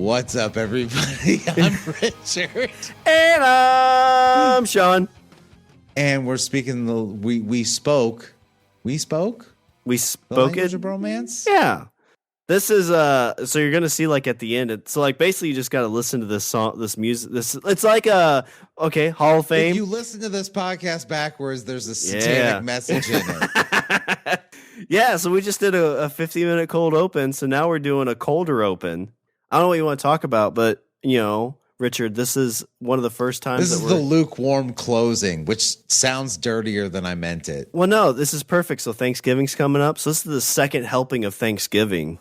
What's up, everybody? I'm Richard. And I'm Shawn. And we're speaking we spoke the Language of Bromance? Yeah. This is so you're gonna see like at the end so like basically you just gotta listen to this song, this music, it's like Hall of Fame. If you listen to this podcast backwards, there's a satanic message in it. Yeah, so we just did a 50-minute cold open, so now we're doing a colder open. I don't know what you want to talk about, but Richard, this is one of the first times this is the lukewarm closing, which sounds dirtier than I meant it. Well, no, this is perfect. So Thanksgiving's coming up. So this is the second helping of Thanksgiving.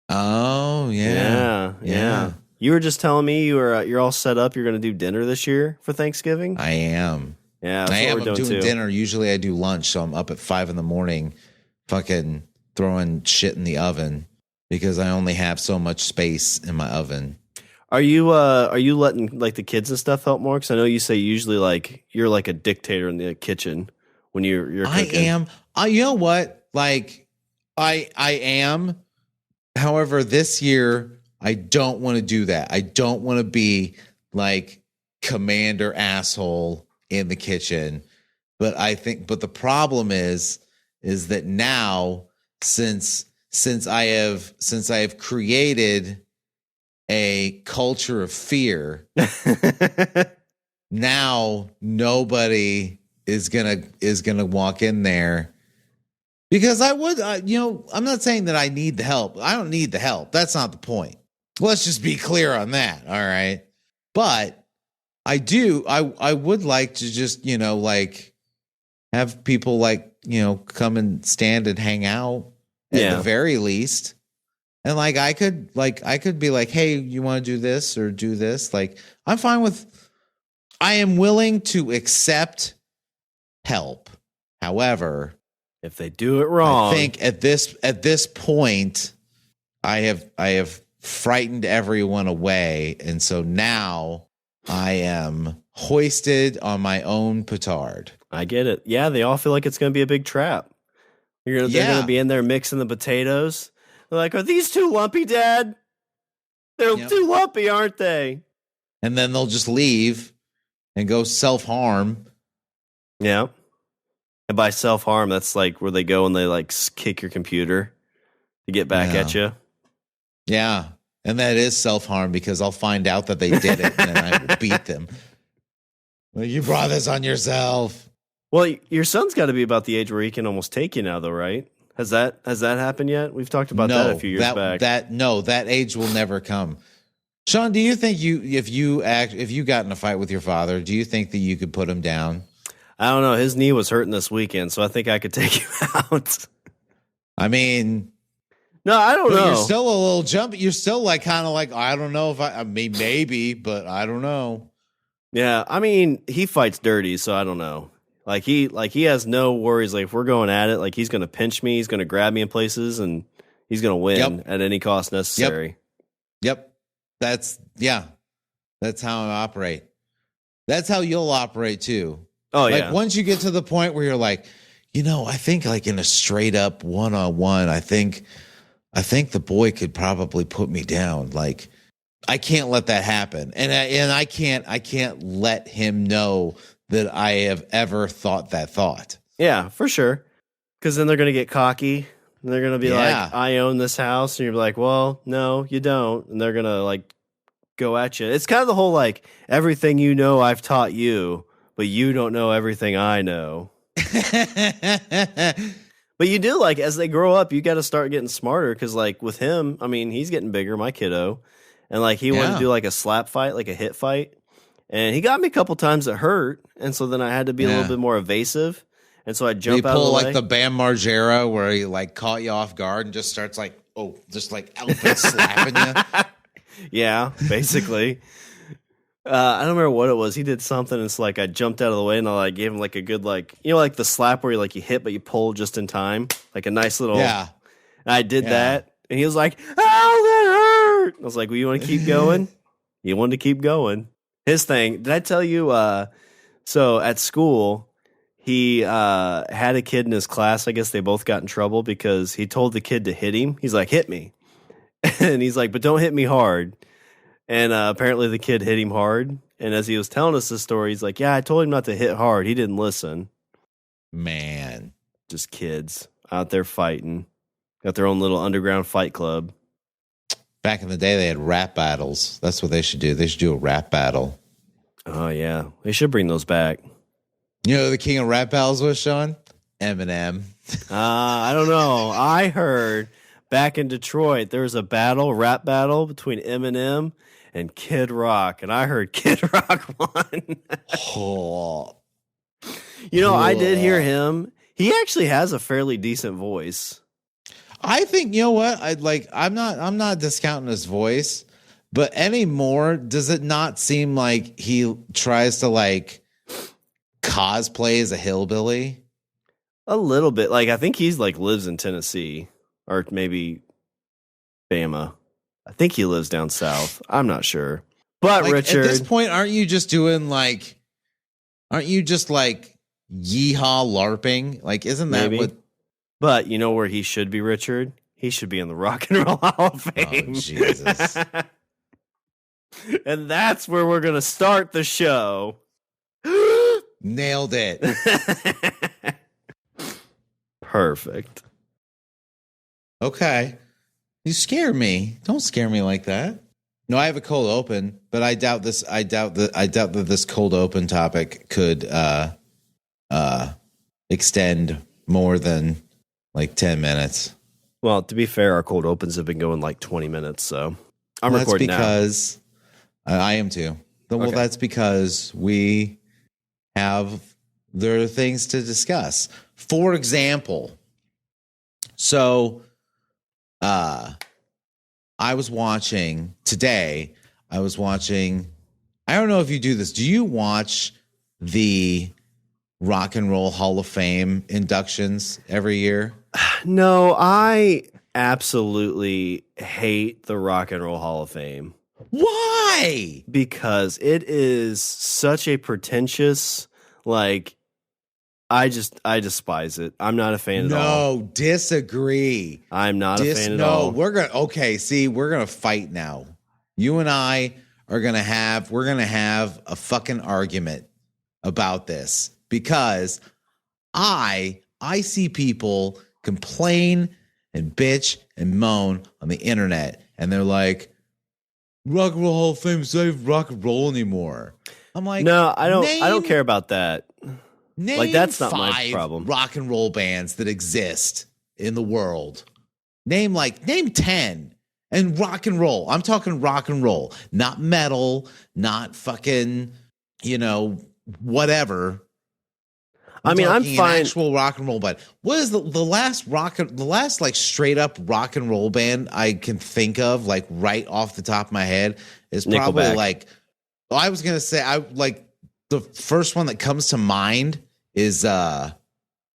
Oh, yeah. You were just telling me you're all set up. You're going to do dinner this year for Thanksgiving. I am. Yeah, I'm doing dinner. Usually I do lunch, so I'm up at 5 a.m, fucking throwing shit in the oven because I only have so much space in my oven. Are you letting like the kids and stuff help more? Because I know you say usually like you're like a dictator in the kitchen when you're cooking. I am. You know what? Like I am. However, this year I don't want to do that. I don't want to be like commander asshole in the kitchen. But the problem is that now since I have created a culture of fear, now nobody is gonna walk in there because I would, I'm not saying that I need the help. I don't need the help. That's not the point. Let's just be clear on that. All right. But I do, I would like to just, like have people like, come and stand and hang out at the very least. And like, I could be like, hey, you want to do this or do this? Like, I'm fine with, I am willing to accept help. However, if they do it wrong, I think at this point, I have frightened everyone away. And so now I am hoisted on my own petard. I get it. Yeah. They all feel like it's going to be a big trap. They're going to be in there mixing the potatoes. They're like, are these too lumpy, Dad? They're too lumpy, aren't they? And then they'll just leave and go self-harm. Yeah. And by self-harm, that's like where they go and they like kick your computer to get back at you. Yeah. And that is self-harm because I'll find out that they did it and then I will beat them. Well, you brought this on yourself. Well, your son's got to be about the age where he can almost take you now, though, right? Has that happened yet? We've talked about that a few years back. That age will never come. Shawn, do you think if you got in a fight with your father, do you think that you could put him down? I don't know. His knee was hurting this weekend, so I think I could take him out. I mean, no, I don't know. You're still a little jumpy. You're still like kind of like, I don't know if I mean maybe, but I don't know. Yeah, I mean, he fights dirty, so I don't know. Like he has no worries. Like if we're going at it, like he's going to pinch me, he's going to grab me in places, and he's going to win at any cost necessary. Yep. That's how I operate. That's how you'll operate too. Oh yeah. Like once you get to the point where you're like, I think like in a straight up one-on-one, I think the boy could probably put me down. Like I can't let that happen, and I can't let him know that I have ever thought that thought. Yeah, for sure. Because then they're going to get cocky. And they're going to be like, I own this house. And you're like, well, no, you don't. And they're going to like go at you. It's kind of the whole like, everything you know I've taught you, but you don't know everything I know. But you do, like, as they grow up, you got to start getting smarter. Because like with him, I mean, he's getting bigger, my kiddo. And like he wanted to do like a slap fight, like a hit fight. And he got me a couple times that hurt, and so then I had to be a little bit more evasive, and so I jump out of the way. Like the Bam Margera where he like caught you off guard and just starts like, just like outfit slapping you. Yeah, basically. I don't remember what it was. He did something, and it's like I jumped out of the way, and I like gave him like a good like like the slap where you hit but you pull just in time, like a nice little. Yeah. And I did that, and he was like, "Ow, that hurt!" I was like, "Well, you want to keep going?" He wanted to keep going. His thing, did I tell you, so at school, he had a kid in his class, I guess they both got in trouble because he told the kid to hit him. He's like, hit me. And he's like, but don't hit me hard. And apparently the kid hit him hard. And as he was telling us this story, he's like, yeah, I told him not to hit hard. He didn't listen. Man. Just kids out there fighting. Got their own little underground fight club. Back in the day, they had rap battles. That's what they should do. They should do a rap battle. Oh, yeah. They should bring those back. You know who the king of rap battles was, Shawn? Eminem. I don't know. I heard back in Detroit, there was a rap battle between Eminem and Kid Rock. And I heard Kid Rock won. You know, I did hear him. He actually has a fairly decent voice. I think, you know what? I'm not discounting his voice, but anymore, does it not seem like he tries to like cosplay as a hillbilly? A little bit. Like, I think he's like lives in Tennessee or maybe Bama. I think he lives down south. I'm not sure. But like, Richard, at this point, aren't you just like yeehaw LARPing? Like, isn't that maybe. what? But you know where he should be, Richard? He should be in the Rock and Roll Hall of Fame. Oh, Jesus. And that's where we're going to start the show. Nailed it. Perfect. Okay. You scare me. Don't scare me like that. No, I have a cold open, but I doubt that this cold open topic could extend more than like 10 minutes. Well, to be fair, our cold opens have been going like 20 minutes, so I'm recording now. That's because I am too. Well, Okay. That's because there are things to discuss. For example, so I was watching, I don't know if you do this. Do you watch the Rock and Roll Hall of Fame inductions every year? No, I absolutely hate the Rock and Roll Hall of Fame. Why? Because it is such a pretentious, like, I despise it. I'm not a fan at all. No, disagree. I'm not a fan at all. We're gonna fight now. You and I we're gonna have a fucking argument about this because I see people complain and bitch and moan on the internet, and they're like, Rock and Roll Hall of Fame save rock and roll anymore. I'm like, no, I don't care about that. Name like, that's not 5 my problem. Rock and roll bands that exist in the world. Name 10 and rock and roll. I'm talking rock and roll, not metal, not fucking, whatever. I'm fine. Actual rock and roll band. What is the last like straight up rock and roll band I can think of, like right off the top of my head, is probably Nickelback. like, I was gonna say, the first one that comes to mind is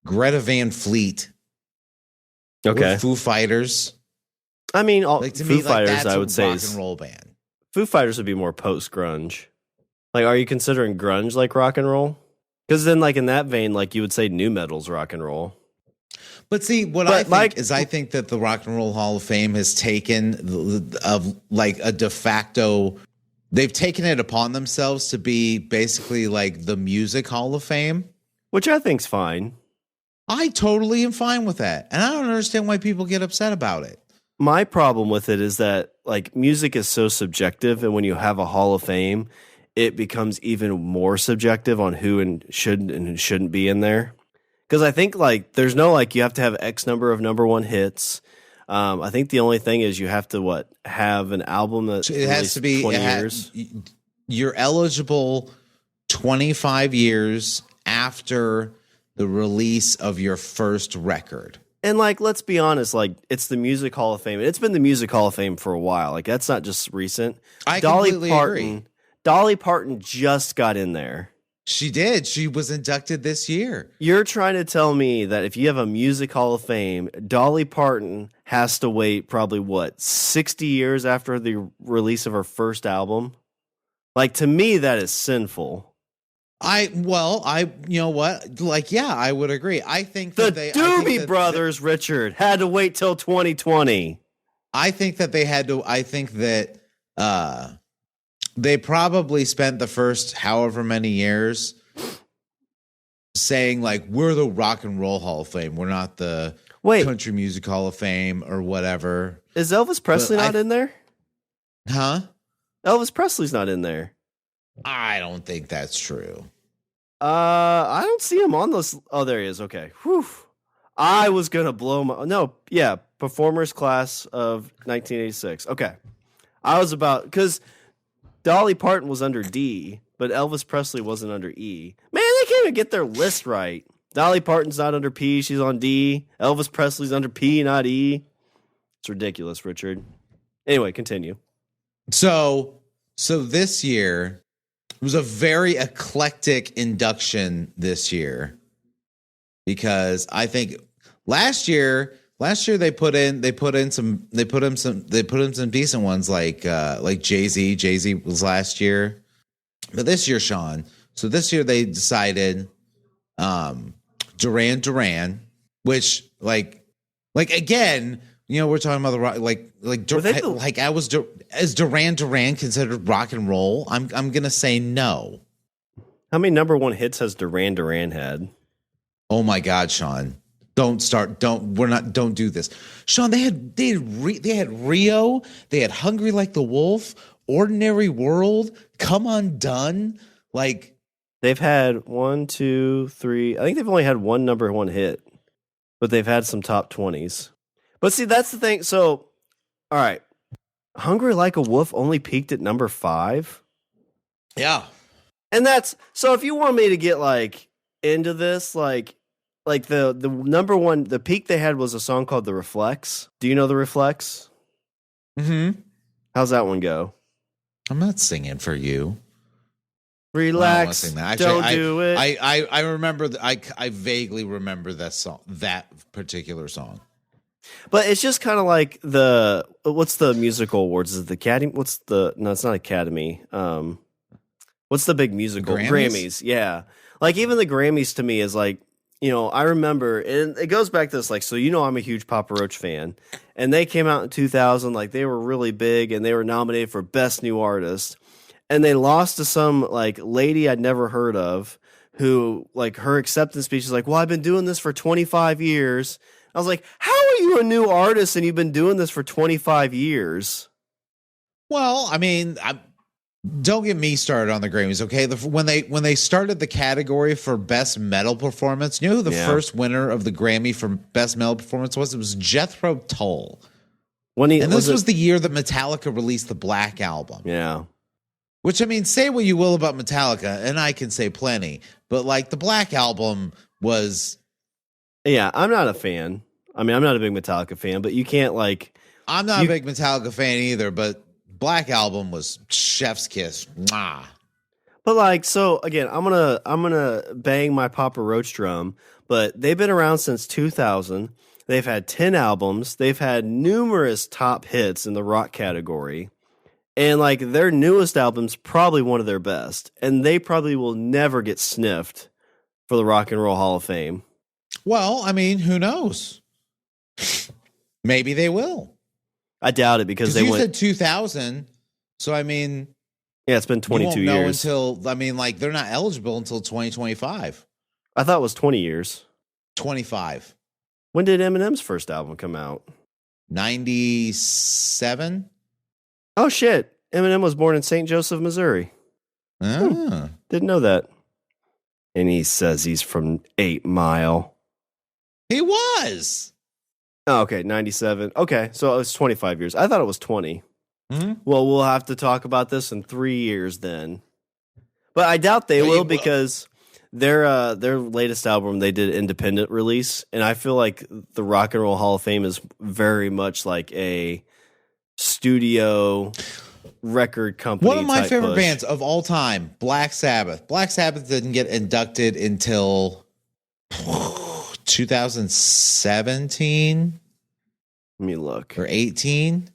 Greta Van Fleet. Okay. Or Foo Fighters. I mean, To Foo me, Fighters, that's I a would say, rock is and roll band. Foo Fighters would be more post grunge. Like, are you considering grunge like rock and roll? Because then, like, in that vein, like, you would say new metal's rock and roll. But see, I think that the Rock and Roll Hall of Fame has taken a de facto. They've taken it upon themselves to be basically like the Music Hall of Fame, which I think's fine. I totally am fine with that, and I don't understand why people get upset about it. My problem with it is that, like, music is so subjective, and when you have a Hall of Fame, it becomes even more subjective on who should and shouldn't be in there. Because I think, like, there's no, like, you have to have X number of number one hits. I think the only thing is you have to, have an album that it has to be 20 years. You're eligible 25 years after the release of your first record. And, like, let's be honest, like, it's the Music Hall of Fame. It's been the Music Hall of Fame for a while. Like, that's not just recent. I completely agree. Dolly Parton just got in there. She did. She was inducted this year. You're trying to tell me that if you have a Music Hall of Fame, Dolly Parton has to wait probably, 60 years after the release of her first album? Like, to me, that is sinful. You know what? Like, yeah, I would agree. I think the that Doobie Brothers, Richard, had to wait till 2020. I think that they had to. I think that they probably spent the first however many years saying like, we're the Rock and Roll Hall of Fame. We're not the Country Music Hall of Fame or whatever. Is Elvis Presley not in there? Huh? Elvis Presley's not in there. I don't think that's true. I don't see him on this. Oh, there he is. Okay. Whew. I was going to blow my... No, yeah. Performers class of 1986. Okay. I was about... Because Dolly Parton was under D, but Elvis Presley wasn't under E. Man, they can't even get their list right. Dolly Parton's not under P. She's on D. Elvis Presley's under P, not E. It's ridiculous, Richard. Anyway, continue. So this year... It was a very eclectic induction this year because I think last year they put in some decent ones like Jay-Z. Jay-Z was last year, but this year, Shawn. So this year they decided Duran Duran, which like again. You know, we're talking about the rock, is Duran Duran considered rock and roll? I'm gonna say no. How many number one hits has Duran Duran had? Oh my God, Shawn! Don't do this, Shawn. They had Rio, they had Hungry Like the Wolf, Ordinary World, Come Undone. Like they've had 1, 2, 3. I think they've only had one number one hit, but they've had some top 20s. But see, that's the thing. So, all right. Hungry Like a Wolf only peaked at number 5. Yeah. And that's, so if you want me to get like into this, like the number one, the peak they had was a song called The Reflex. Do you know The Reflex? Mm-hmm. How's that one go? I'm not singing for you. Relax. Don't do it. I remember, I vaguely remember that song, that particular song. But it's just kind of like what's the musical awards? Is it the Academy? No, it's not Academy. What's the big musical? Grammys. Yeah. Like even the Grammys to me is like, I remember, and it goes back to this, like, so I'm a huge Papa Roach fan, and they came out in 2000, like they were really big, and they were nominated for Best New Artist, and they lost to some like lady I'd never heard of, who like her acceptance speech is like, well, I've been doing this for 25 years. I was like, how are you a new artist and you've been doing this for 25 years? Well, I mean, don't get me started on the Grammys, okay? When they started the category for Best Metal Performance, you know who the first winner of the Grammy for Best Metal Performance was? It was Jethro Tull. This was the year that Metallica released the Black Album. Yeah. Which, I mean, say what you will about Metallica, and I can say plenty, but like the Black Album was... Yeah, I'm not a fan. I mean, I'm not a big Metallica fan, but you can't like... I'm not a big Metallica fan either, but Black Album was chef's kiss. Mwah. But like, so again, I'm gonna bang my Papa Roach drum, but they've been around since 2000. They've had 10 albums. They've had numerous top hits in the rock category. And like their newest album's probably one of their best. And they probably will never get sniffed for the Rock and Roll Hall of Fame. Well, I mean, who knows? Maybe they will. I doubt it because they said 2000. So I mean, yeah, it's been 22 you won't know years. They're not eligible until 2025. I thought it was 20 years. 25. When did Eminem's first album come out? 97. Oh shit! Eminem was born in St. Joseph, Missouri. Didn't know that. And he says he's from 8 Mile. He was. Oh, okay, 97. Okay, so it was 25 years. I thought it was 20. Mm-hmm. Well, we'll have to talk about this in 3 years then. But I doubt they will because their latest album, they did independent release. And I feel like the Rock and Roll Hall of Fame is very much like a studio record company. One of my favorite bands of all time, Black Sabbath. Black Sabbath didn't get inducted until 2017. Let me look. Or 18.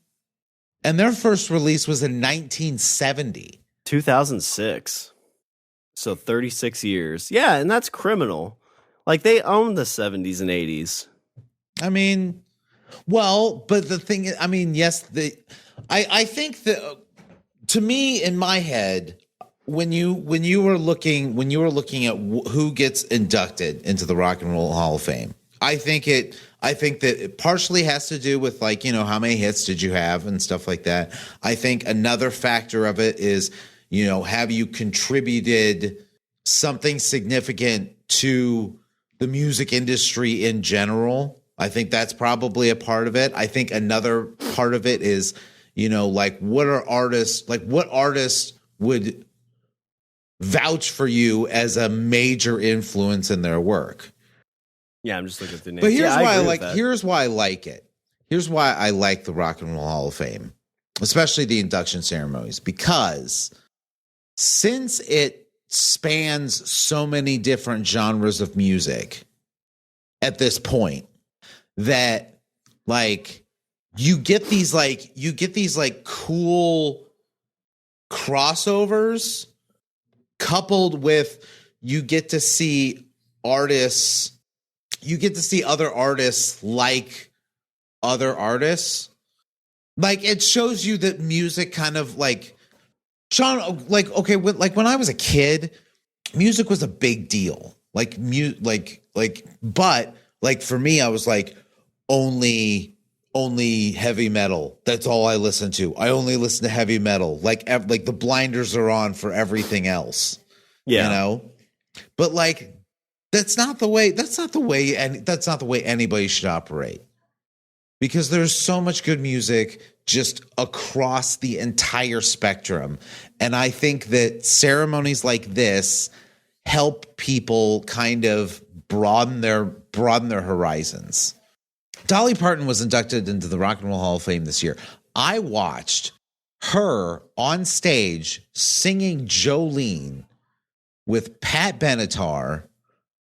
And their first release was in 1970. 2006. So 36 years. Yeah, and that's criminal. Like they owned the 70s and 80s. I mean, well, but the thing is, I mean, yes, I think that to me, in my head, when you were looking at who gets inducted into the Rock and Roll Hall of Fame, I think that it partially has to do with, like, how many hits did you have and stuff like that. I think another factor of it is, have you contributed something significant to the music industry in general? I think that's probably a part of it. I think another part of it is, like, what artists would vouch for you as a major influence in their work. Yeah, I'm just looking at the names. But here's why I like it. Here's why I like the Rock and Roll Hall of Fame, especially the induction ceremonies, because since it spans so many different genres of music at this point, that like you get these cool crossovers, coupled with you get to see other artists like other artists. Like, it shows you that music kind of, like, Shawn, like, okay, when I was a kid, music was a big deal. But like for me, I was like, only heavy metal. That's all I listen to. I only listen to heavy metal. Like the blinders are on for everything else. Yeah. But like, that's not the way anybody should operate, because there's so much good music just across the entire spectrum. And I think that ceremonies like this help people kind of broaden their horizons. Dolly Parton was inducted into the Rock and Roll Hall of Fame this year. I watched her on stage singing Jolene with Pat Benatar,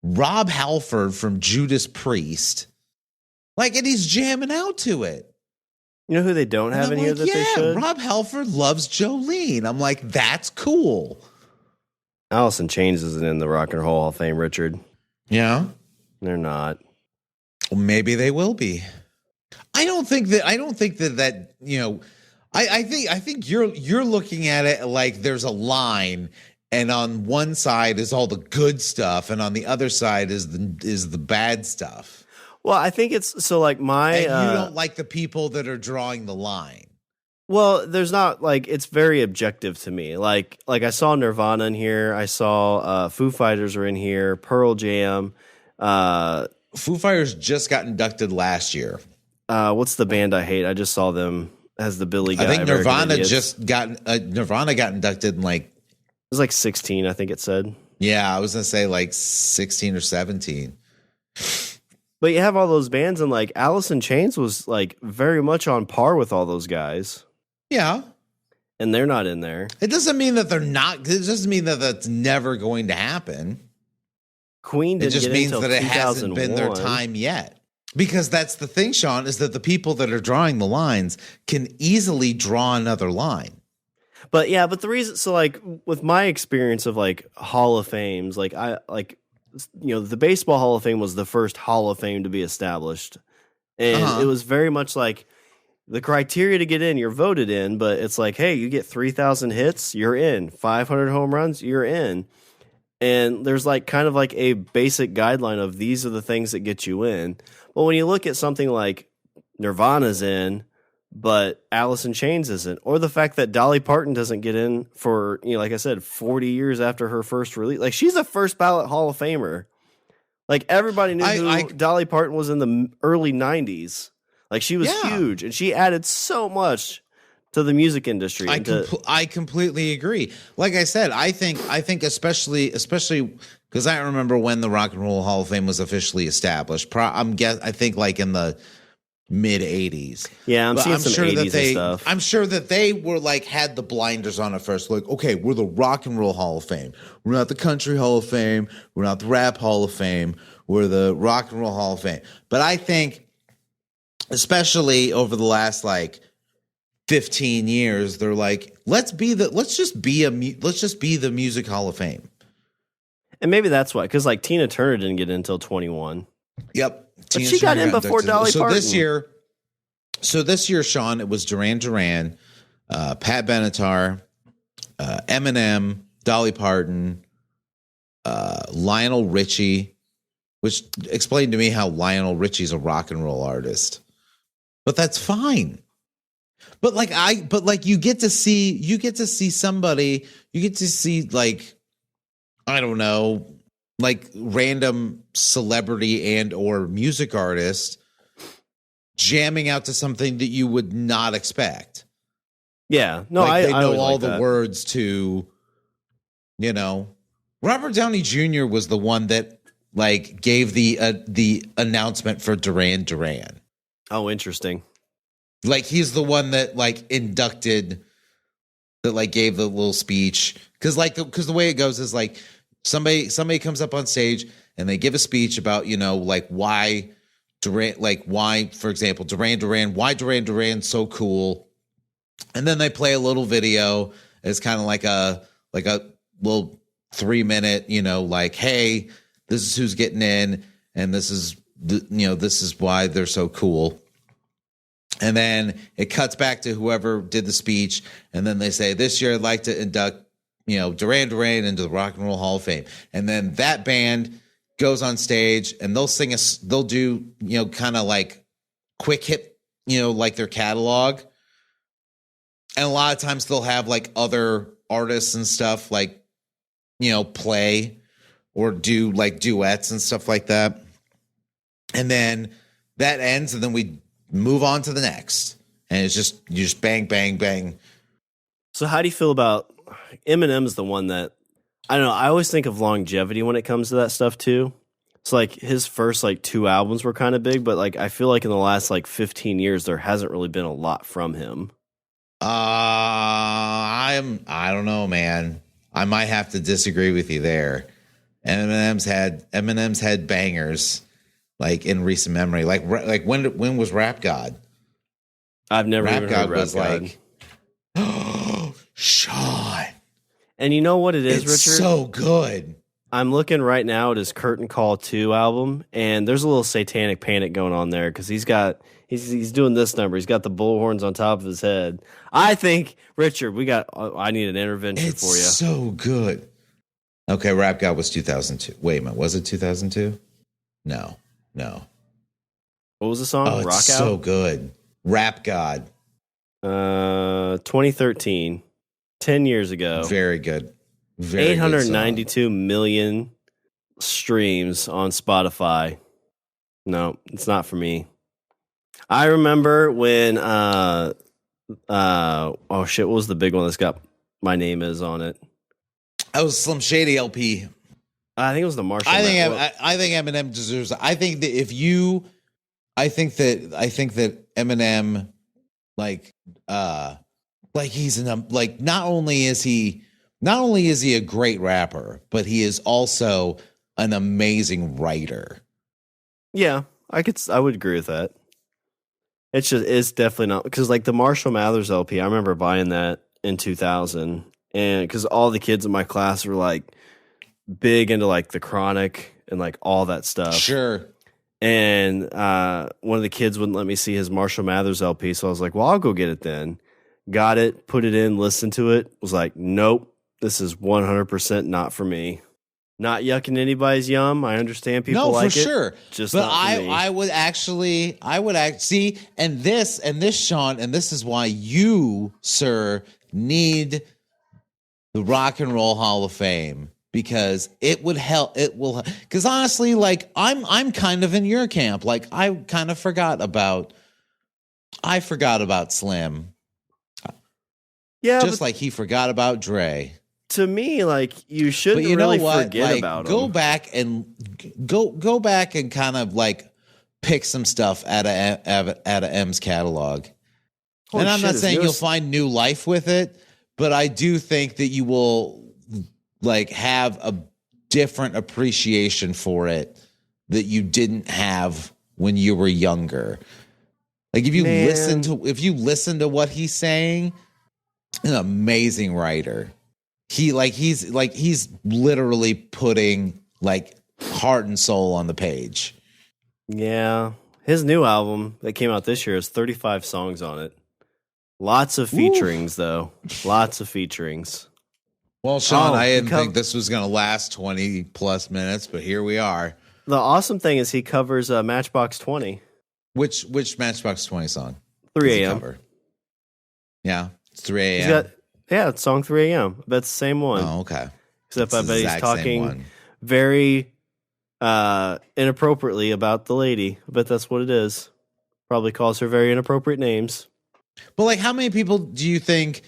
Rob Halford from Judas Priest, like, and he's jamming out to it. You know who they don't have in here that they should? Rob Halford loves Jolene. I'm like, that's cool. Alice in Chains isn't in the Rock and Roll Hall of Fame, Richard. Yeah, they're not. Well, maybe they will be. I think you're looking at it like there's a line, and on one side is all the good stuff, and on the other side is the bad stuff. Well, I think it's so, like, and you don't like the people that are drawing the line. Well, there's not, like, it's very objective to me. Like I saw Nirvana in here. I saw Foo Fighters are in here. Pearl Jam. Foo Fighters just got inducted last year. What's the band I hate? I just saw them as the Billy guy. I think Nirvana got inducted in, like, it was like 16, I think it said. Yeah, I was gonna say like 16 or 17. But you have all those bands, and like Alice in Chains was like very much on par with all those guys. Yeah. And they're not in there. It doesn't mean that they're not. It doesn't mean that that's never going to happen. Queen didn't get means until that it hasn't been their time yet. Because that's the thing, Shawn, is that the people that are drawing the lines can easily draw another line. But yeah, but the reason, so like with my experience of like Hall of Fames, like the Baseball Hall of Fame was the first Hall of Fame to be established. And it was very much like the criteria to get in, you're voted in, but it's like, hey, you get 3,000 hits, you're in. 500 home runs, you're in. And there's like kind of like a basic guideline of these are the things that get you in. But when you look at something like Nirvana's in, but Alice in Chains isn't, or the fact that Dolly Parton doesn't get in for, like I said, 40 years after her first release. Like, she's a first ballot Hall of Famer. Like, everybody knew who Dolly Parton was in the early 90s. Like, she was huge, and she added so much to the music industry. I completely agree. Like I said, I think especially because I don't remember when the Rock and Roll Hall of Fame was officially established. I think like in the mid 80s. Yeah, I'm seeing some 80s stuff. I'm sure that they were like had the blinders on at first. Like, okay, we're the Rock and Roll Hall of Fame. We're not the Country Hall of Fame. We're not the Rap Hall of Fame. We're the Rock and Roll Hall of Fame. But I think, especially over the last like 15 years, they're like, let's just be the Music Hall of Fame. And maybe that's why, because like Tina Turner didn't get in until 21. Yep. But she got in before Dolly Parton. So this year, Shawn, it was Duran Duran, Pat Benatar, Eminem, Dolly Parton, Lionel Richie, which explained to me how Lionel Richie's a rock and roll artist. But that's fine. But you get to see somebody, you get to see like, I don't know, like random celebrity and or music artist jamming out to something that you would not expect. Yeah. No, like they I know all like the that. words to, Robert Downey Jr. was the one that like gave the announcement for Duran Duran. Oh, interesting. Like he's the one that like inducted, that like gave the little speech, because the way it goes is like somebody comes up on stage and they give a speech about like why Duran, like why, for example, why Duran Duran's so cool, and then they play a little video. It's kind of like a little 3-minute, like, hey, this is who's getting in, and this is this is why they're so cool. And then it cuts back to whoever did the speech, and then they say, this year I'd like to induct, Duran Duran into the Rock and Roll Hall of Fame. And then that band goes on stage and they'll do, kind of like quick hit, like their catalog. And a lot of times they'll have like other artists and stuff like, play or do like duets and stuff like that. And then that ends, and then we move on to the next, and you just bang, bang, bang. So how do you feel about Eminem's the one that, I don't know, I always think of longevity when it comes to that stuff too. It's like his first like 2 albums were kind of big, but like I feel like in the last like 15 years there hasn't really been a lot from him. I don't know, man. I might have to disagree with you there. Eminem's had bangers like in recent memory. Like when was Rap God? I've never Rap even God heard Rap was God. like, oh, Shawn. And you know what it is, It's Richard? so good. I'm looking right now at his Curtain Call 2 album, and there's a little satanic panic going on there because he's doing this number. He's got the bullhorns on top of his head. I think, Richard, I need an intervention for you. It's so good. Okay, Rap God was 2002. Wait a minute, was it 2002? No. What was the song? Oh, it's Rock so Out? good. Rap God. 2013, 10 years ago. Very good. Very 892 million streams on Spotify. No, it's not for me. I remember when oh shit, what was the big one that's got My Name Is on it? That was Slim Shady LP. I think it was the Marshall. I think Eminem deserves it. I think that Eminem like he's not only is he a great rapper, but he is also an amazing writer. Yeah, I would agree with that. It's definitely not, because like the Marshall Mathers LP, I remember buying that in 2000, and because all the kids in my class were like big into like the Chronic and like all that stuff. Sure. And one of the kids wouldn't let me see his Marshall Mathers LP, so I was like, well, I'll go get it then. Got it, put it in, listened to it, was like, nope, this is 100% not for me. Not yucking anybody's yum. I understand people like it. No, for sure. Just but not for me. I would see, and this, Shawn, and this is why you, sir, need the Rock and Roll Hall of Fame, because it would help. It will, because honestly, like I'm kind of in your camp. Like I kind of forgot about Slim. Yeah, just like he forgot about Dre. To me, like you shouldn't really forget about go him. back and kind of like pick some stuff out of M's catalog. Holy and I'm shit, not saying yours- you'll find new life with it, but I do think that you will like have a different appreciation for it that you didn't have when you were younger. Like if you listen to what he's saying, an amazing writer. He's literally putting like heart and soul on the page. Yeah. His new album that came out this year has 35 songs on it. Lots of featurings, though. Lots of featurings. Well, Shawn, I didn't think this was going to last 20 plus minutes, but here we are. The awesome thing is he covers Matchbox 20. Which Matchbox 20 song? 3 a.m. Yeah, it's 3 a.m. It's song 3 a.m. I bet it's the same one. Oh, okay. Except I bet he's talking very inappropriately about the lady. I bet that's what it is. Probably calls her very inappropriate names. But like, how many people do you think,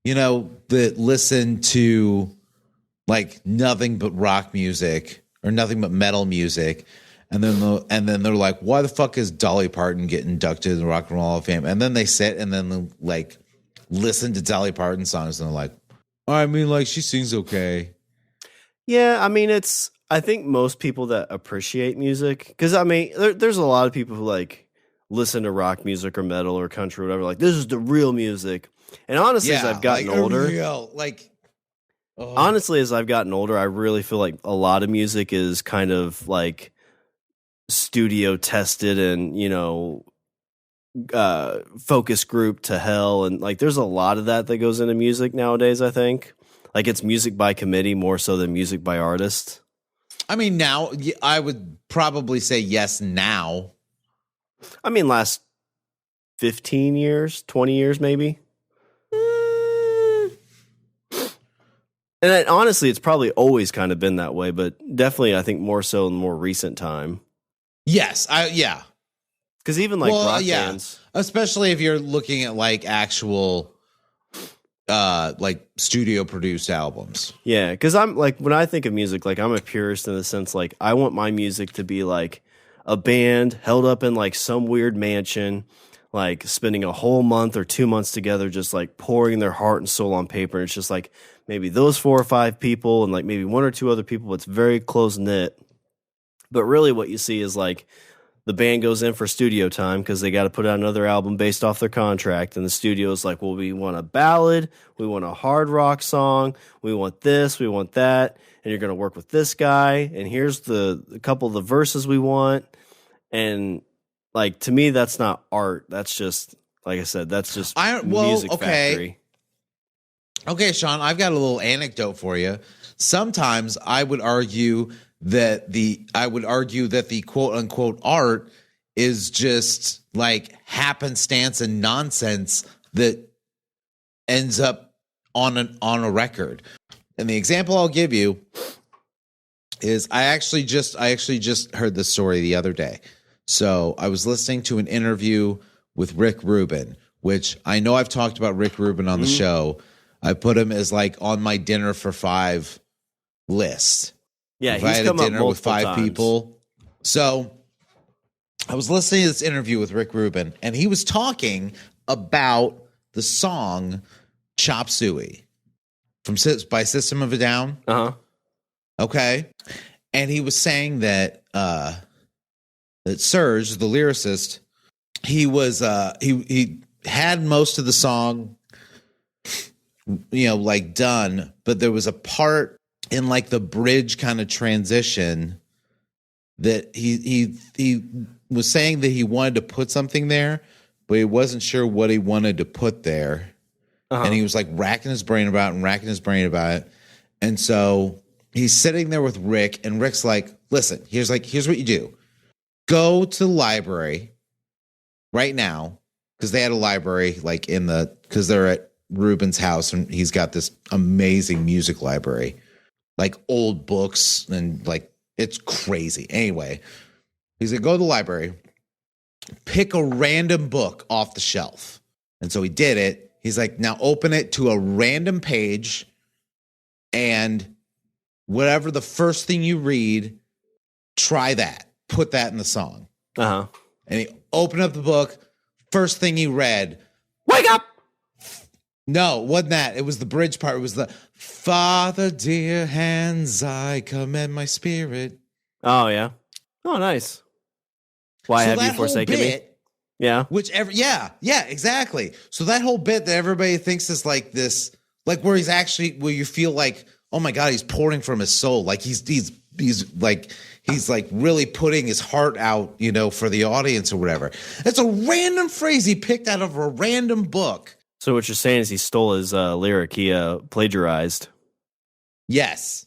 that listen to like nothing but rock music or nothing but metal music, and then they're like, why the fuck is Dolly Parton get inducted in the Rock and Roll Hall of Fame? And then they sit and then like listen to Dolly Parton songs and they're like, I mean, like, she sings okay. Yeah, I mean, I think most people that appreciate music, because I mean, there's a lot of people who like listen to rock music or metal or country or whatever, like, this is the real music. And honestly, as I've gotten older, honestly, as I've gotten older, I really feel like a lot of music is kind of like studio tested and, focus group to hell. And like, there's a lot of that goes into music nowadays, I think. Like, it's music by committee more so than music by artist. I mean, now I would probably say yes now. I mean, last 15 years, 20 years, maybe. And honestly, it's probably always kind of been that way, but definitely, I think more so in more recent time. Yes, yeah. Because even like rock bands, especially if you're looking at like actual, like studio produced albums. Yeah, because I'm like, when I think of music, like I'm a purist in the sense like I want my music to be like a band held up in like some weird mansion, like spending a whole month or 2 months together, just like pouring their heart and soul on paper. And it's just like maybe those 4 or 5 people and like maybe 1 or 2 other people. It's very close knit. But really what you see is like the band goes in for studio time because they got to put out another album based off their contract. And the studio is like, well, we want a ballad. We want a hard rock song. We want this. We want that. And you're going to work with this guy. And here's a couple of the verses we want. And like, to me, that's not art. That's just, like I said, that's just music factory. Okay, Shawn, I've got a little anecdote for you. Sometimes I would argue that the quote unquote art is just like happenstance and nonsense that ends up on a record. And the example I'll give you is I actually just heard this story the other day. So I was listening to an interview with Rick Rubin, which I know I've talked about Rick Rubin on the show. I put him as like on my dinner for 5 list. Yeah, if he's I had come a dinner up with 5 times. people. So I was listening to this interview with Rick Rubin, and he was talking about the song Chop Suey by System of a Down. Uh-huh. Okay. And he was saying that that Serge, the lyricist, he was he had most of the song like done, but there was a part in like the bridge kind of transition that he was saying that he wanted to put something there, but he wasn't sure what he wanted to put there. Uh-huh. And he was like racking his brain about it. And so he's sitting there with Rick, and Rick's like, listen, here's what you do. Go to the library right now, because they had a library like because they're at Rubin's house, and he's got this amazing music library, like old books, and like it's crazy. Anyway, he's like, go to the library, pick a random book off the shelf. And so he did it. He's like, now open it to a random page, and whatever the first thing you read, try that. Put that in the song. Uh-huh. And he opened up the book. First thing he read, wake up. No, wasn't that. It was the bridge part. It was the Father, dear hands, I commend my spirit. Oh, yeah. Oh, nice. Why have you forsaken me? Yeah. Yeah, exactly. So that whole bit that everybody thinks is like this, like where you feel like, oh my God, he's pouring from his soul. Like he's like really putting his heart out, for the audience or whatever. It's a random phrase he picked out of a random book. So what you're saying is he stole his lyric. He plagiarized. Yes.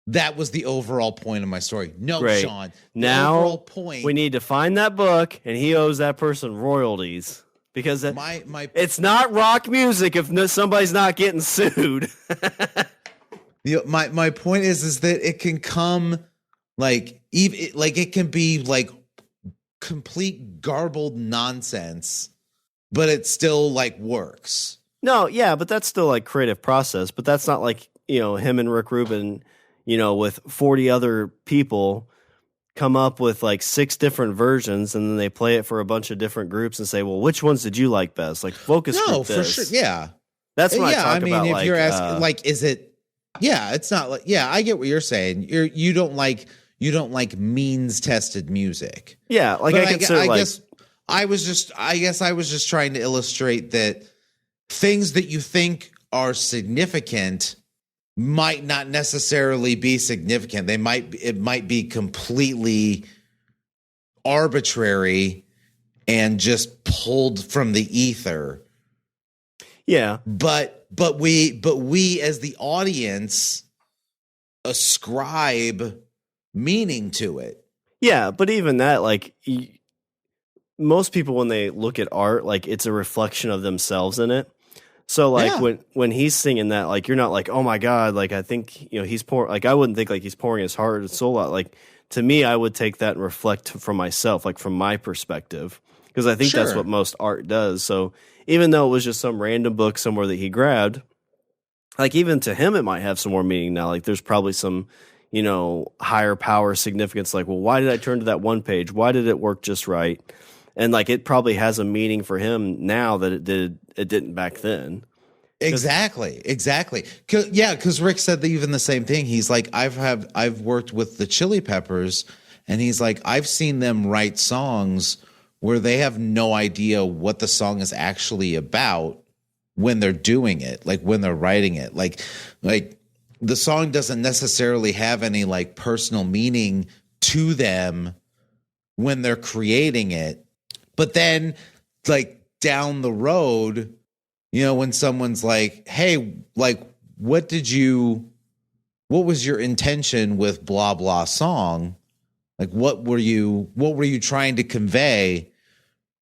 That was the overall point of my story. No, Great. Shawn. Now overall point, we need to find that book, and he owes that person royalties because it's not rock music if somebody's not getting sued. My point is that it can come it can be like complete garbled nonsense, but it still like works. No, yeah, but that's still like creative process. But that's not like, him and Rick Rubin, with 40 other people come up with like 6 different versions, and then they play it for a bunch of different groups and say, well, which ones did you like best? Like focus group this. For sure. Yeah. That's what I talk about. If you're asking, is it, it's not like, I get what you're saying. You don't like means tested music. Yeah. Like I guess I was just trying to illustrate that things that you think are significant might not necessarily be significant. It might be completely arbitrary and just pulled from the ether. Yeah. But we as the audience ascribe meaning to it. Yeah, but even that, like, most people when they look at art, like, it's a reflection of themselves in it. So like when he's singing that, like, you're not like, oh my God, like, I think, he's pouring, like, I wouldn't think like he's pouring his heart and soul out. Like, to me, I would take that and reflect from myself, like from my perspective, because I think that's what most art does. So even though it was just some random book somewhere that he grabbed, like, even to him, it might have some more meaning now. Like, there's probably some, higher power significance. Like, well, why did I turn to that one page? Why did it work just right? And like, it probably has a meaning for him now that it didn't back then. Exactly. Because Rick said even the same thing. He's like, I've worked with the Chili Peppers, and he's like, I've seen them write songs where they have no idea what the song is actually about when they're doing it, like when they're writing it. Like the song doesn't necessarily have any like personal meaning to them when they're creating it. But then, like, down the road, when someone's like, hey, like, what was your intention with blah, blah song? Like, what were you trying to convey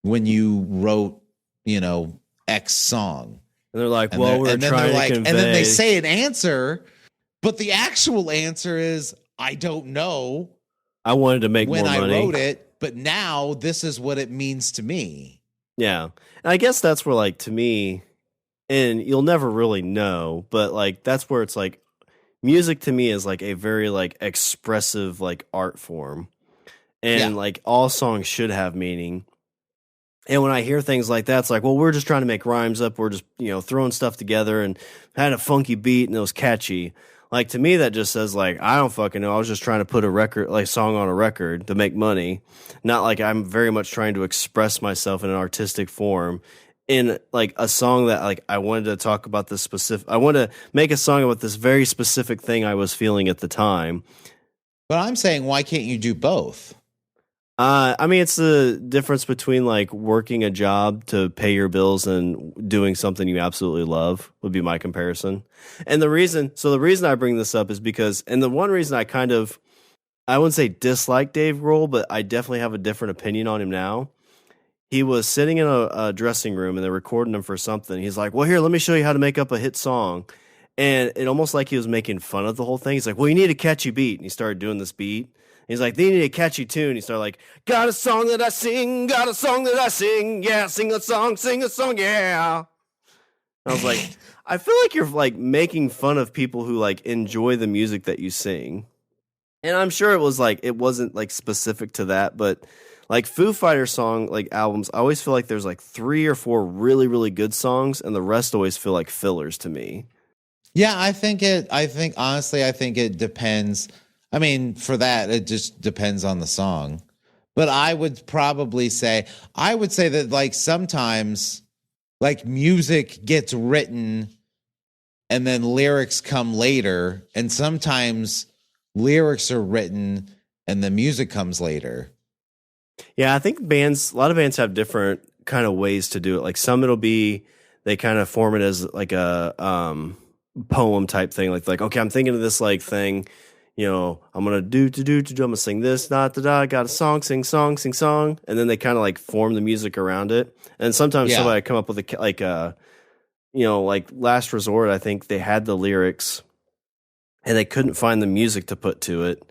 when you wrote, X song? And they're like, well, we're trying to convey. And then they say an answer, but the actual answer is, I don't know. I wanted to make more money when I wrote it. But now this is what it means to me. Yeah. And I guess that's where, like, to me, and you'll never really know, but like, that's where it's like, music to me is like a very like expressive, like, art form. And like, all songs should have meaning. And when I hear things like that, it's like, well, we're just trying to make rhymes up. We're just, throwing stuff together and had a funky beat and it was catchy. Like, to me, that just says, like, I don't fucking know. I was just trying to put a record, like, song on a record to make money. Not like I'm very much trying to express myself in an artistic form in, like, a song that, like, I wanted to talk about this specific. I wanted to make a song about this very specific thing I was feeling at the time. But I'm saying, why can't you do both? I mean, it's the difference between like working a job to pay your bills and doing something you absolutely love would be my comparison. And the reason I bring this up is because, and the one reason I wouldn't say dislike Dave Grohl, but I definitely have a different opinion on him now. He was sitting in a dressing room and they're recording him for something. He's like, well, here, let me show you how to make up a hit song. And it almost like he was making fun of the whole thing. He's like, well, you need a catchy beat. And he started doing this beat. He's like, they need a catchy tune. He started like, got a song that I sing, yeah, sing a song, yeah. I was like, I feel like you're like making fun of people who like enjoy the music that you sing. And I'm sure it wasn't like specific to that, but like Foo Fighters song, like albums, I always feel like there's like 3 or 4 really, really good songs, and the rest always feel like fillers to me. Yeah, honestly, I think it depends. I mean, for that, it just depends on the song. But I would probably say, that like sometimes like music gets written and then lyrics come later. And sometimes lyrics are written and the music comes later. Yeah, I think a lot of bands have different kind of ways to do it. Like some it'll be, they kind of form it as like a, poem type thing. Like, okay, I'm thinking of this like thing, you know, I'm going to I'm going to sing this, da, da, da, got a song, sing song, sing song. And then they kind of like form the music around it. And sometimes somebody come up with you know, like Last Resort, I think they had the lyrics and they couldn't find the music to put to it.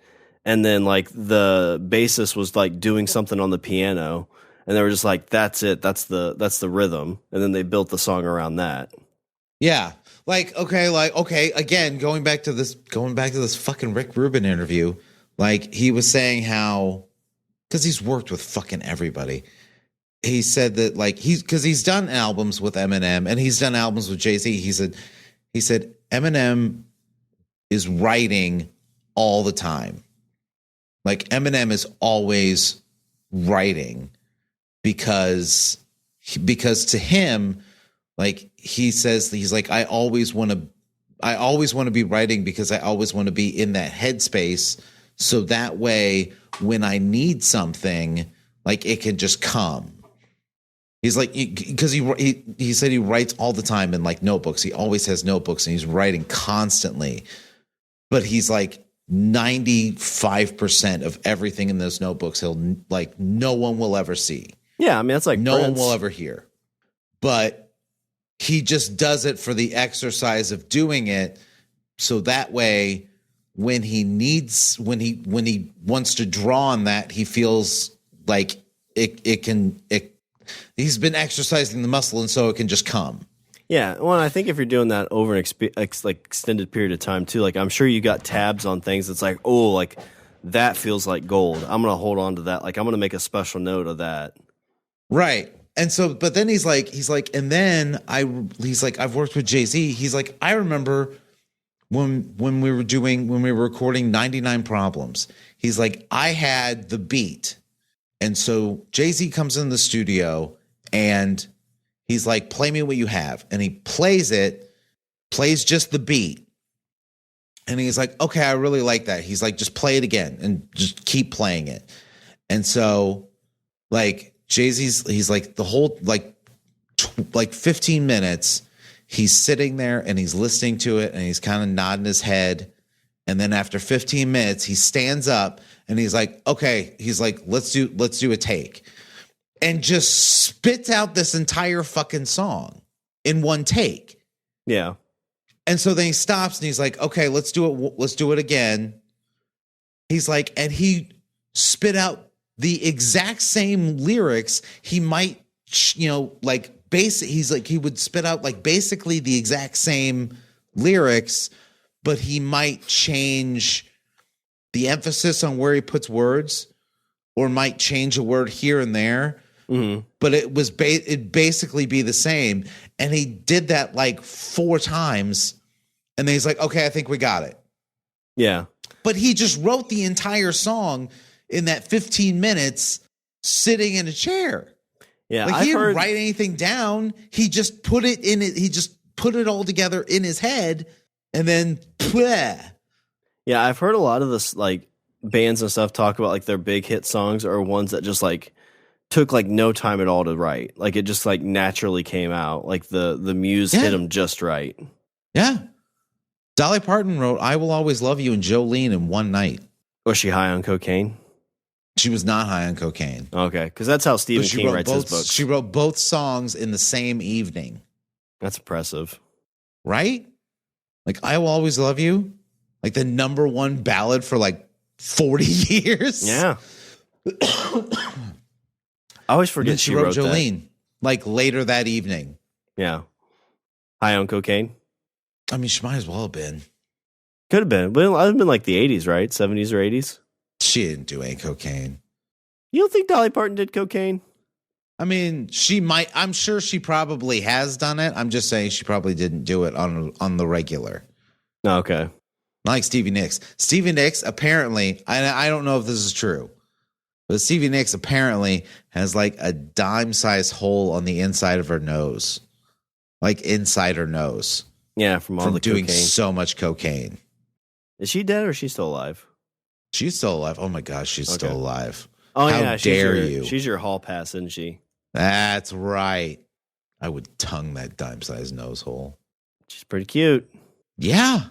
And then like the bassist was like doing something on the piano and they were just like, that's it. That's the rhythm. And then they built the song around that. Yeah. Okay. Again, going back to this fucking Rick Rubin interview, like he was saying how, cause he's worked with fucking everybody. He said that like he's done albums with Eminem and he's done albums with Jay-Z. He said Eminem is writing all the time. Like Eminem is always writing because to him, like he says, he's like, I always want to be writing because I always want to be in that headspace. So that way, when I need something, like it can just come. He's like, because he said he writes all the time in like notebooks. He always has notebooks and he's writing constantly. But he's like 95% of everything in those notebooks, he'll like no one will ever see. Yeah, I mean, that's like no Prince. one will ever hear. But he just does it for the exercise of doing it. So that way, when he wants to draw on that, he feels like he's been exercising the muscle, and so it can just come. Yeah, well, I think if you're doing that over an extended period of time too, like I'm sure you got tabs on things that's like, oh, like that feels like gold. I'm gonna hold on to that. Like I'm gonna make a special note of that. Right. And so, but then he's like, and then I've worked with Jay-Z. He's like, I remember when we were recording 99 Problems. He's like, I had the beat. And so Jay-Z comes in the studio and he's like, play me what you have. And he plays just the beat. And he's like, okay, I really like that. He's like, just play it again and just keep playing it. And so like he's like the whole, like 15 minutes, he's sitting there and he's listening to it and he's kind of nodding his head. And then after 15 minutes, he stands up and he's like, okay, he's like, let's do a take. And just spits out this entire fucking song in one take. Yeah. And so then he stops and he's like, okay, let's do it again. He's like, and he spit out the exact same lyrics. He might, like he's like, he would spit out like basically the exact same lyrics, but he might change the emphasis on where he puts words or might change a word here and there. Mm-hmm. But it'd basically be the same. And he did that like 4 times. And then he's like, okay, I think we got it. Yeah. But he just wrote the entire song in that 15 minutes sitting in a chair. Yeah. Like he didn't write anything down. He just put it in it. He just put it all together in his head and then bleh. Yeah. I've heard a lot of this, like bands and stuff talk about like their big hit songs are ones that just like took like no time at all to write. Like it just like naturally came out. Like the muse hit him just right. Yeah. Dolly Parton wrote I Will Always Love You and Jolene in one night. Was she high on cocaine? She was not high on cocaine. Okay, because that's how Stephen King writes his books. She wrote both songs in the same evening. That's impressive. Right? Like I Will Always Love You, like the #1 ballad for like 40 years. Yeah. I always forget she wrote Jolene, that. Like later that evening. Yeah. High on cocaine? I mean, she might as well have been. Could have been. But it would have been like the 80s, right? 70s or 80s? She didn't do any cocaine. You don't think Dolly Parton did cocaine? I mean, she might. I'm sure she probably has done it. I'm just saying she probably didn't do it on the regular. Oh, okay. Not like Stevie Nicks. Stevie Nicks apparently, I don't know if this is true, but Stevie Nicks apparently has like a dime-sized hole on the inside of her nose. Like inside her nose. Yeah, from all the doing cocaine. So much cocaine. Is she dead or is she still alive? She's still alive. Oh my gosh, she's still alive. Oh, How yeah. dare you? She's your hall pass, isn't she? That's right. I would tongue that dime-sized nose hole. She's pretty cute. Yeah.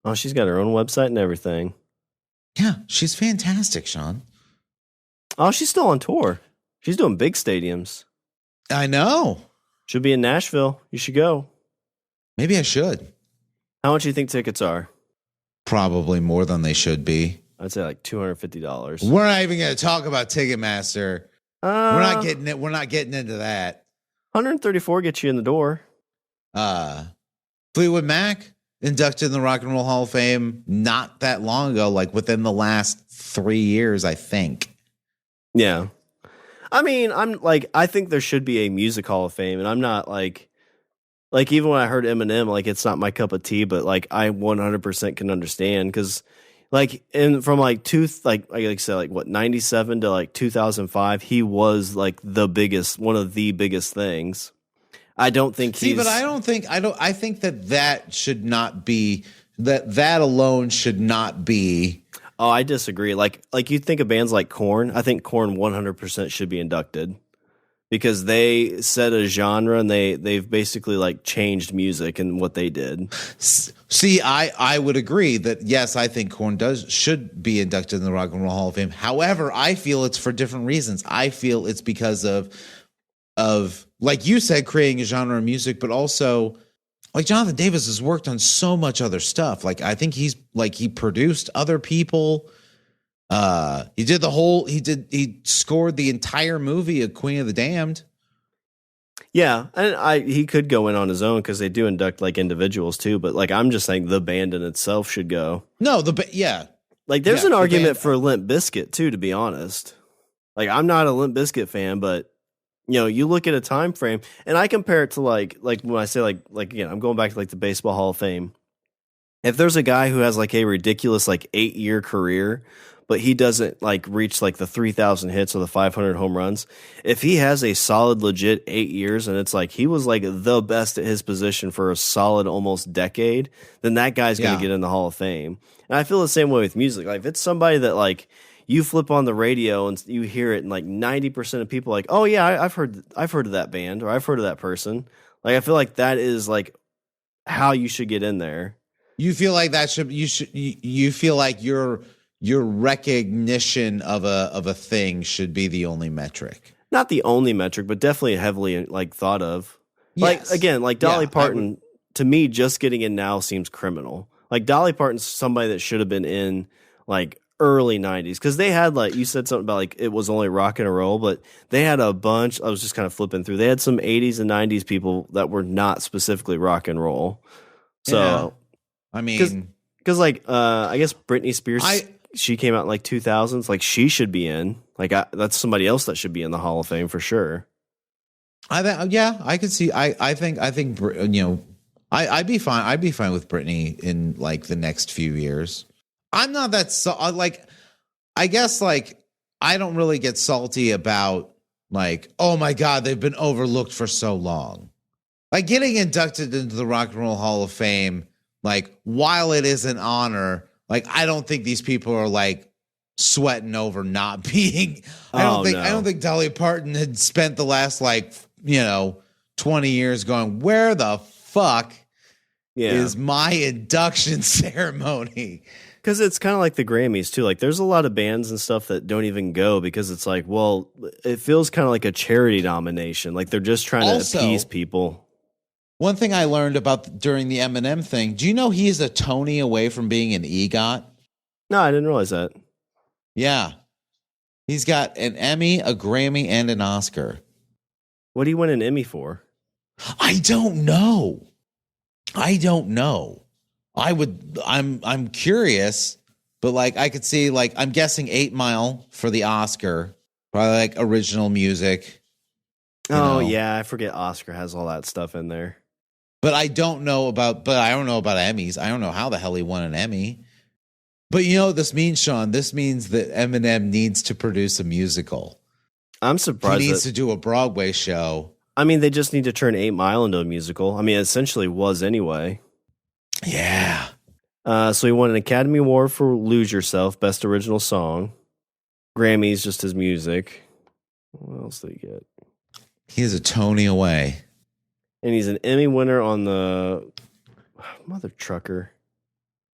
Oh, she's got her own website and everything. Yeah, she's fantastic, Shawn. Oh, she's still on tour. She's doing big stadiums. I know. She'll be in Nashville. You should go. Maybe I should. How much do you think tickets are? Probably more than they should be. I'd say like $250. We're not even going to talk about Ticketmaster. We're not getting it. We're not getting into that. $134 gets you in the door. Fleetwood Mac inducted in the Rock and Roll Hall of Fame not that long ago, like within the last 3 years, I think. Yeah. I mean, I think there should be a music Hall of Fame, and I'm not like even when I heard Eminem, like it's not my cup of tea, but like I 100% can understand because like from like I said, like what 97 to like 2005, he was like one of the biggest things. I don't think I think that should not be that alone should not be. Oh, I disagree. Like you think of bands like Korn, I think Korn 100% should be inducted because they set a genre and they've basically like changed music and what they did. See, I would agree that yes, I think Korn should be inducted in the Rock and Roll Hall of Fame. However, I feel it's for different reasons. I feel it's because of like you said, creating a genre of music, but also like Jonathan Davis has worked on so much other stuff. Like I think he produced other people. He scored the entire movie of Queen of the Damned. Yeah, and he could go in on his own because they do induct like individuals too. But like I'm just saying, the band in itself should go. No, like there's an argument for Limp Bizkit too. To be honest, like I'm not a Limp Bizkit fan, but you know, you look at a time frame, and I compare it to like when I say like again, I'm going back to like the Baseball Hall of Fame. If there's a guy who has like a ridiculous like 8-year career, but he doesn't like reach like the 3,000 hits or the 500 home runs, if he has a solid legit 8 years and it's like he was like the best at his position for a solid almost decade, then that guy's going to get in the Hall of Fame. And I feel the same way with music. Like if it's somebody that like you flip on the radio and you hear it, and like 90% of people are like, oh yeah, I've heard of that band or I've heard of that person. Like I feel like that is like how you should get in there. You feel like you feel like your recognition of a thing should be the only metric. Not the only metric, but definitely heavily like thought of. Yes. Like again, like Dolly Parton to me, just getting in now seems criminal. Like Dolly Parton's somebody that should have been in like early 90s because they had like you said something about like it was only rock and roll, but they had a bunch. I was just kind of flipping through. They had some 80s and 90s people that were not specifically rock and roll. So I mean, because like I guess Britney Spears, she came out in like 2000s. Like she should be in. Like that's somebody else that should be in the Hall of Fame for sure. I could see. I think you know, I'd be fine. I'd be fine with Britney in like the next few years. I'm not that like. I guess like I don't really get salty about like, oh my God, they've been overlooked for so long. Like getting inducted into the Rock and Roll Hall of Fame, like while it is an honor, like I don't think these people are like sweating over not being. I don't think Dolly Parton had spent the last like 20 years going, where the fuck is my induction ceremony? Because it's kind of like the Grammys too. Like there's a lot of bands and stuff that don't even go because it's like, well, it feels kind of like a charity nomination. Like they're just trying to appease people. One thing I learned about during the Eminem thing, do you know he's a Tony away from being an EGOT? No, I didn't realize that. Yeah. He's got an Emmy, a Grammy, and an Oscar. What do you win an Emmy for? I don't know. I'm curious, but like I could see like I'm guessing 8 Mile for the Oscar, probably like original music. Oh yeah, I forget Oscar has all that stuff in there. But I don't know about Emmys. I don't know how the hell he won an Emmy. But you know what this means, Shawn? This means that Eminem needs to produce a musical. I'm surprised he needs to do a Broadway show. I mean, they just need to turn 8 Mile into a musical. I mean, it essentially was anyway. Yeah. So he won an Academy Award for Lose Yourself, Best Original Song. Grammys, just his music. What else did he get? He is a Tony away. And he's an Emmy winner on the Mother trucker.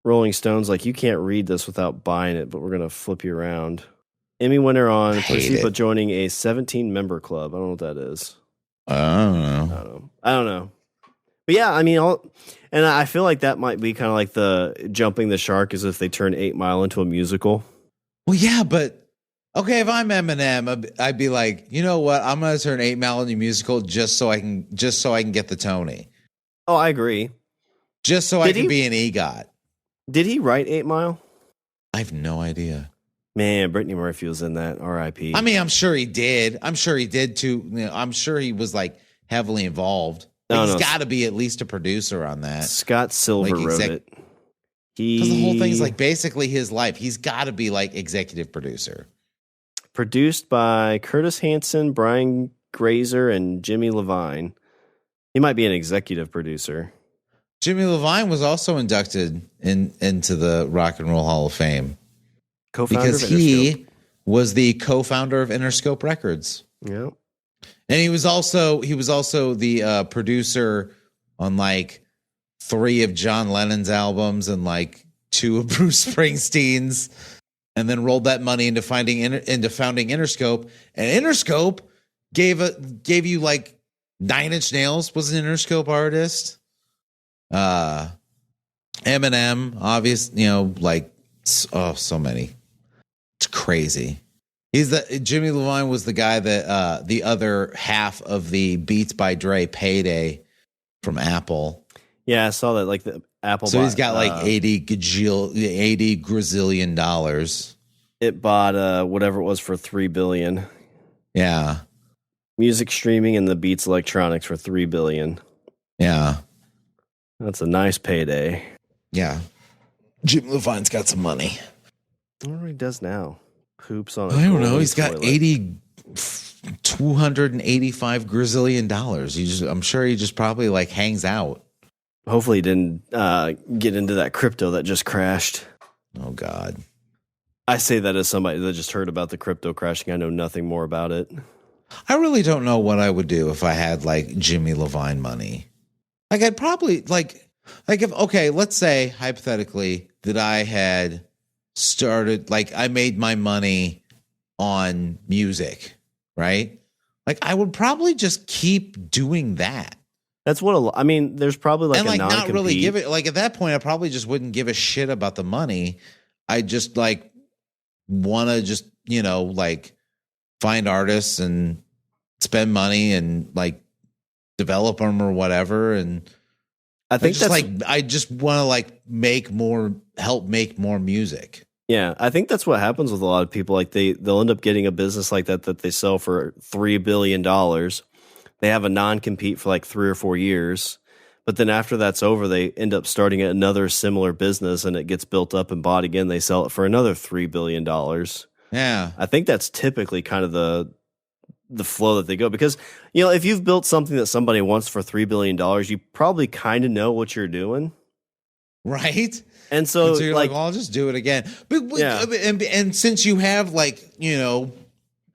Rolling Stone's like, you can't read this without buying it, but we're going to flip you around. Emmy winner on Percival joining a 17-member club. I don't know what that is. I don't know. But yeah, I mean, and I feel like that might be kind of like the jumping the shark as if they turn 8 Mile into a musical. Well, yeah, but okay, if I'm Eminem, I'd be like, you know what? I'm going to turn 8 Mile into a musical just so I can get the Tony. Oh, I agree. Just so I can be an EGOT. Did he write 8 Mile? I have no idea. Man, Brittany Murphy was in that. R.I.P. I mean, I'm sure he did. I'm sure he did too. You know, I'm sure he was like heavily involved. Like, he's got to be at least a producer on that. Scott Silver wrote it. Because the whole thing is like basically his life. He's got to be like executive producer. Produced by Curtis Hanson, Brian Grazer, and Jimmy Levine. He might be an executive producer. Jimmy Levine was also inducted into the Rock and Roll Hall of Fame. Co-founder because of he was the co-founder of Interscope Records. Yeah. And he was also the producer on like 3 of John Lennon's albums and like 2 of Bruce Springsteen's, and then rolled that money into founding Interscope. And Interscope gave you like 9 Inch Nails was an Interscope artist. Eminem, obvious, like so many. It's crazy. Jimmy Levine was the guy that the other half of the Beats by Dre payday from Apple. Yeah, I saw that, like the Apple. So he's got like $80 gazillion dollars. It bought whatever it was for $3 billion. Yeah. Music streaming and the Beats electronics for $3 billion. Yeah. That's a nice payday. Yeah. Jimmy Levine's got some money. I wonder what he does now. Poops on. I don't know. He's got $285 gazillion dollars. I'm sure he just probably like hangs out. Hopefully he didn't get into that crypto that just crashed. Oh God. I say that as somebody that just heard about the crypto crashing. I know nothing more about it. I really don't know what I would do if I had like Jimmy Levine money. Like I'd probably like if, okay, let's say hypothetically that I had started, like I made my money on music, right? Like I would probably just keep doing that. That's what I mean. There's probably like, and like not really give it. Like at that point, I probably just wouldn't give a shit about the money. I just like want to just like find artists and spend money and like develop them or whatever. And I think that's like I just want to like help make more music. Yeah, I think that's what happens with a lot of people. Like they'll end up getting a business like that they sell for $3 billion. They have a non-compete for like 3 or 4 years, but then after that's over, they end up starting another similar business, and it gets built up and bought again. They sell it for another $3 billion. Yeah, I think that's typically kind of the flow that they go, because if you've built something that somebody wants for $3 billion, you probably kind of know what you're doing, right? And so you're like, well, I'll just do it again. But yeah. And since you have like $3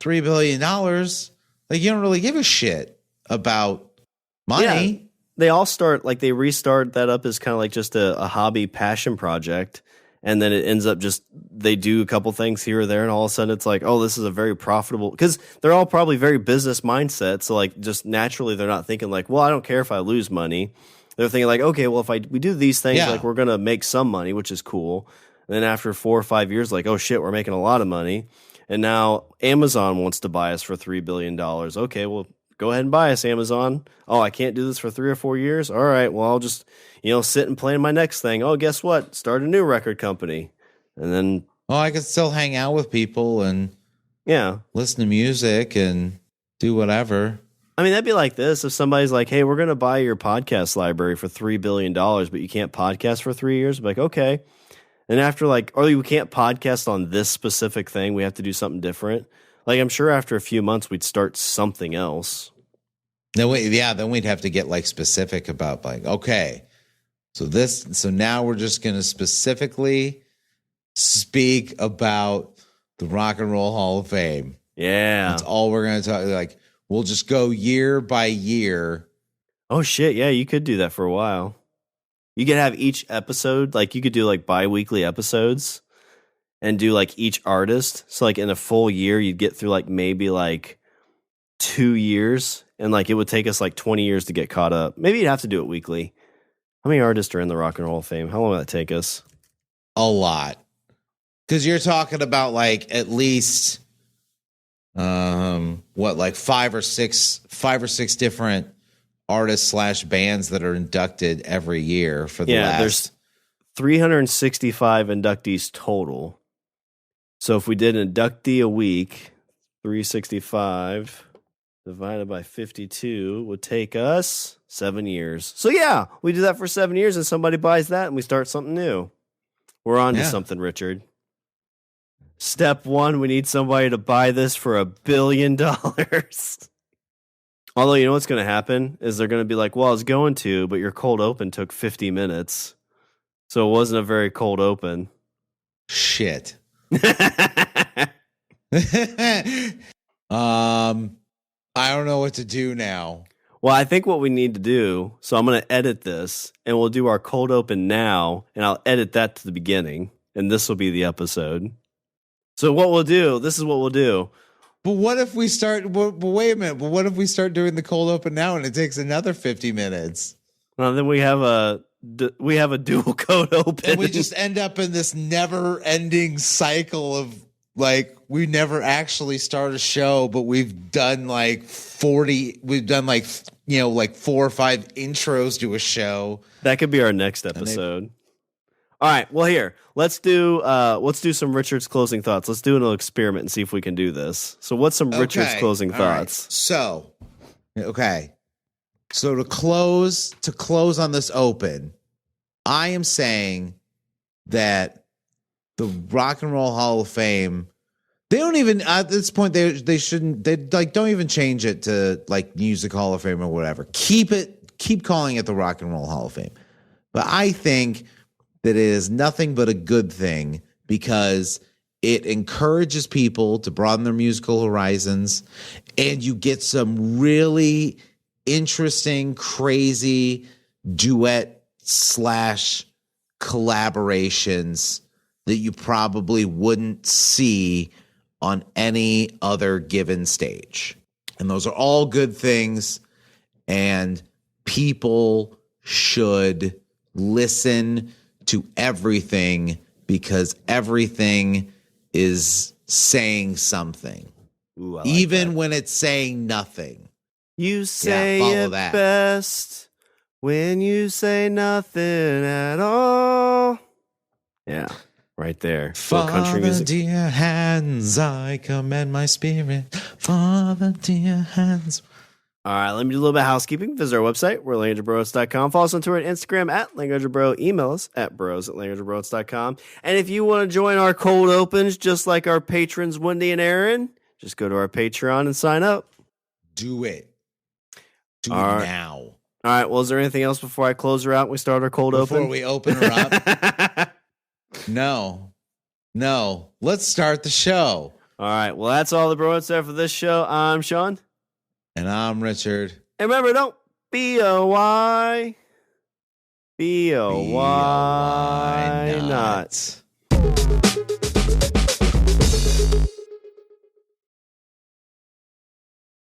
billion, like you don't really give a shit about money. Yeah. They all start like they restart that up as kind of like just a hobby passion project. And then it ends up just they do a couple things here or there. And all of a sudden it's like, oh, this is a very profitable, because they're all probably very business mindset. So like just naturally they're not thinking like, well, I don't care if I lose money. They're thinking like, okay, well, if we do these things, like we're going to make some money, which is cool. And then after 4 or 5 years, like, oh shit, we're making a lot of money. And now Amazon wants to buy us for $3 billion. Okay, well, go ahead and buy us, Amazon. Oh, I can't do this for 3 or 4 years. All right, well, I'll just, sit and plan my next thing. Oh, guess what? Start a new record company. And then, I can still hang out with people and listen to music and do whatever. I mean, that'd be like this. If somebody's like, hey, we're going to buy your podcast library for $3 billion, but you can't podcast for 3 years. I'd be like, okay. And after like, or you can't podcast on this specific thing. We have to do something different. Like, I'm sure after a few months, we'd start something else. Then we'd have to get like specific about like, okay, so now we're just going to specifically speak about the Rock and Roll Hall of Fame. Yeah. That's all we're going to talk. Like, we'll just go year by year. Oh shit. Yeah. You could do that for a while. You could have each episode, like you could do like bi-weekly episodes and do like each artist. So like in a full year, you'd get through like maybe like 2 years, and like it would take us like 20 years to get caught up. Maybe you'd have to do it weekly. How many artists are in the Rock and Roll of Fame? How long will that take us? A lot. Because you're talking about like at least like five or six different artists / bands that are inducted every year for the last. There's 365 inductees total. So if we did an inductee a week, 365 divided by 52 would take us 7 years. So yeah, we do that for 7 years and somebody buys that and we start something new. We're on to something, Richard. Step 1, we need somebody to buy this for $1 billion. Although, you know what's going to happen is they're going to be like, well, I was going to, but your cold open took 50 minutes. So it wasn't a very cold open. Shit. I don't know what to do now. Well, I think what we need to do, so I'm going to edit this, and we'll do our cold open now, and I'll edit that to the beginning, and this will be the episode. So what we'll do, this is what we'll do. But what if we start, but wait a minute, but what if we start doing the cold open now and it takes another 50 minutes? Well, then we have a dual cold open. And we just end up in this never-ending cycle of, like, we never actually start a show, but we've done like 4 or 5 intros to a show. That could be our next episode. All right, well, here, let's do some Richard's closing thoughts. Let's do an experiment and see if we can do this. So what's some Richard's closing thoughts? Right. So to close on this open, I am saying that the Rock and Roll Hall of Fame, they don't even at this point don't even change it to like Music Hall of Fame or whatever. Keep calling it the Rock and Roll Hall of Fame. But I think that it is nothing but a good thing because it encourages people to broaden their musical horizons, and you get some really interesting, crazy duet / collaborations that you probably wouldn't see on any other given stage. And those are all good things, and people should listen to everything because everything is saying something. Ooh, I like even that. when it's saying nothing. You say it best when you say nothing at all. Yeah, right there. Father, dear hands, I commend my spirit. Father, dear hands. All right, let me do a little bit of housekeeping. Visit our website, we're languageofbros.com. Follow us on Twitter and Instagram at languageofbro. Email us at bros@languageofbros.com. And if you want to join our cold opens, just like our patrons, Wendy and Aaron, just go to our Patreon and sign up. Do it. Do it now. All right, well, is there anything else before I close her out and we start our cold open? Before we open her up? No. Let's start the show. All right, well, that's all the bromance there for this show. I'm Shawn. And I'm Richard. And remember, don't be a why. Be a why not.